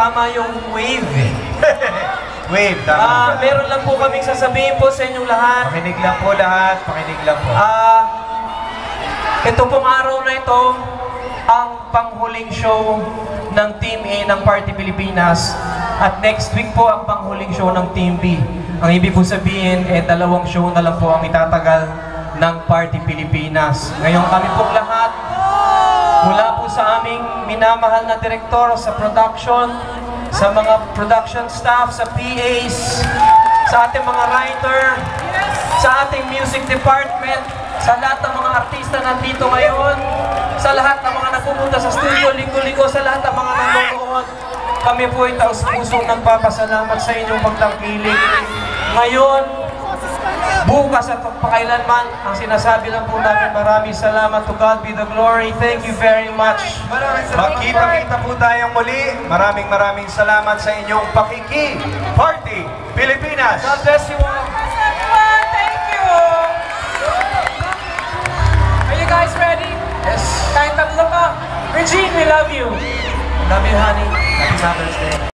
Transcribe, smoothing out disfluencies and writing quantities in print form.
tama yung wave eh. Wave, tama. Meron lang po kaming sasabihin po sa inyong lahat. Pakinig lang po lahat, pakinig lang po. Ito pong araw na ito, ang panghuling show ng Team A ng Party Pilipinas. At next week po ang panghuling show ng Team B. Ang ibig po sabihin, dalawang show na lang po ang itatagal ng Party Pilipinas. Ngayon kami pong lahat, mula po sa aming minamahal na direktor sa production, sa mga production staff, sa PAs, sa ating mga writer, sa ating music department, sa lahat ng mga artista nandito ngayon, sa lahat ng mga nagpupunta sa studio linggo-linggo, sa lahat ng mga nanonood, kami po ay taus-pusong nagpapasalamat sa inyong pagtangkilik. Ngayon, bukas at pakailanman, ang sinasabi lang po namin, maraming salamat. To God be the glory. Thank you very much. Magkita-kita po tayong muli. Maraming salamat sa inyong pakiki. Party Pilipinas! God bless you all. Thank you! Are you guys ready? Yes. Kahit tatlo ka. Regine, we love you. Love you, honey. Happy Mother's Day.